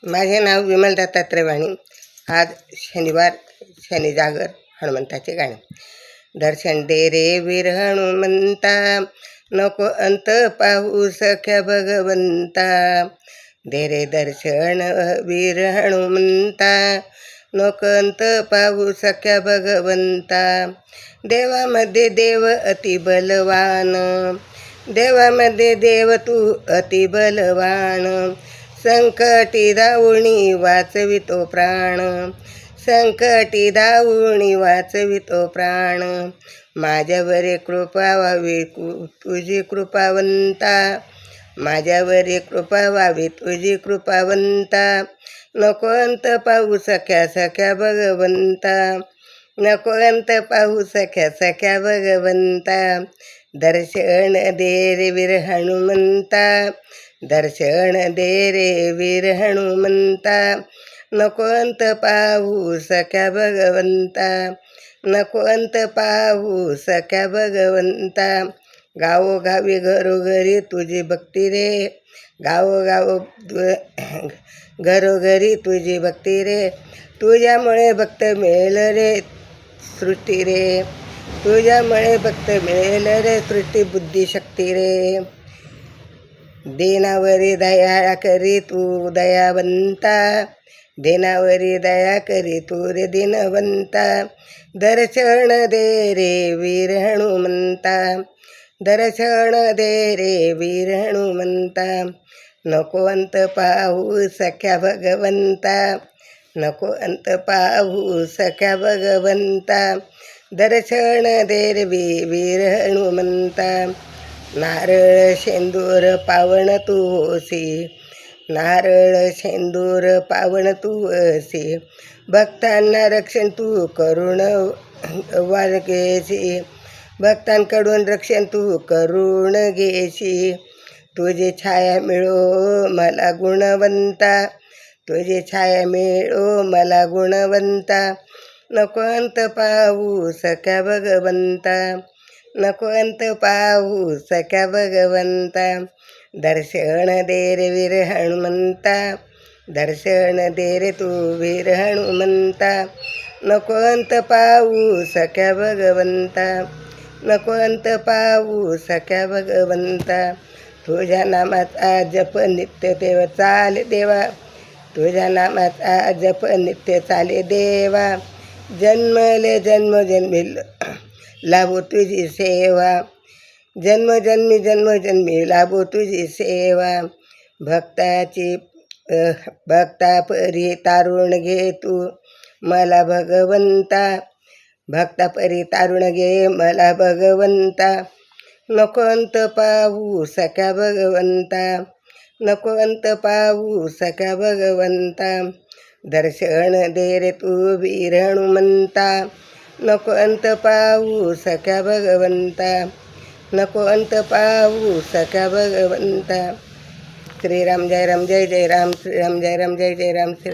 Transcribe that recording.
माझे नाव विमल दत्तात्रय वाणी. आज शनिवार, शनी जागर, हनुमंताचे गाणे. दर्शन दे रे वीर हनुमंता, नको अंत पाहू सख्या भगवंता. दे रे दर्शन वीर हनुमंता, नको अंत पाहू सख्या भगवंता. देवामध्ये देव अति बलवान, देवामध्ये देव तू अति बलवान. संकटी धावुनी वाचवितो प्राण, संकटी धावुनी वाचवितो प्राण. माझ्यावरी कृपा व्हावी तुझी कृपावंता, माझ्यावरी कृपा व्हावी तुझी कृपावंता. नको अंत पाहू सख्या सख्या भगवंता, नको अंत पाहू सख्या सख्या भगवंता. दर्शन दे रे वीर हनुमंता, दर्शन दे रे वीर हनुमंता. नको अंत पाहू सख्या भगवंता, नको अंत पाहू सख्या भगवंता. गावोगावी घरोघरी तुझी भक्ती रे, गावोगाव घरोघरी तुझी भक्ती रे. तुझ्यामुळे भक्त मिळेल रे सृष्टी रे, तुझ्यामुळे भक्त मिळेल रे सृष्टी बुद्धिशक्ती रे. दीनावरी दया करी तू दयावंता, दीनावरी दया करी तू रे दीनवंता. दर्शन दे रे वीर हनुमंता, दर्शन दे रे वीर हनुमंता. नको अंत पाहू सख्या भगवंता, नको अंत पाहू सख्या भगवंता. दर्शन दे रे वीर हनुमंता. नारळ शेंदूर पावन तू होसी, नारळ शेंदूर पावन तू होसी. भक्तांना रक्षण तू करुण वाळगेसी, भक्तांकडून रक्षण तू करुण घेशी. तुझी छाया मिळो मला गुणवंता, तुझी छाया मिळो मला गुणवंता. नको अंत पाहू सख्या भगवंता, नको अंत पाहू सख्या भगवंता. दर्शन दे रे वीर हनुमंता, दर्शन दे रे तू वीर हनुमंता. नको अंत पाहू सख्या भगवंता, नको अंत पाहू सख्या भगवंता. तुझ्या नामाचा जप नित्य देव चाले देवा, तुझ्या नामाचा जप नित्य चाले देवा. जन्मले जन्मजन्मी लाभो तुझी सेवा, जन्मजन्मी जन्मजन्मी लाभो तुझी सेवा. भक्ताची भक्ता परी तारुण घे तू मला भगवंता, भक्ता परी तारुण घे मला भगवंता. नको अंत पाहू सख्या भगवंता, नको अंत पाहू सख्या भगवंता. दर्शन दे रे तू वीर हनुमंता, नको अंत पाहू सख्या भगवंता, नको अंत पाहू सख्या भगवंता. श्रीराम जय राम जय जय राम, श्रीराम जय राम जय जय राम.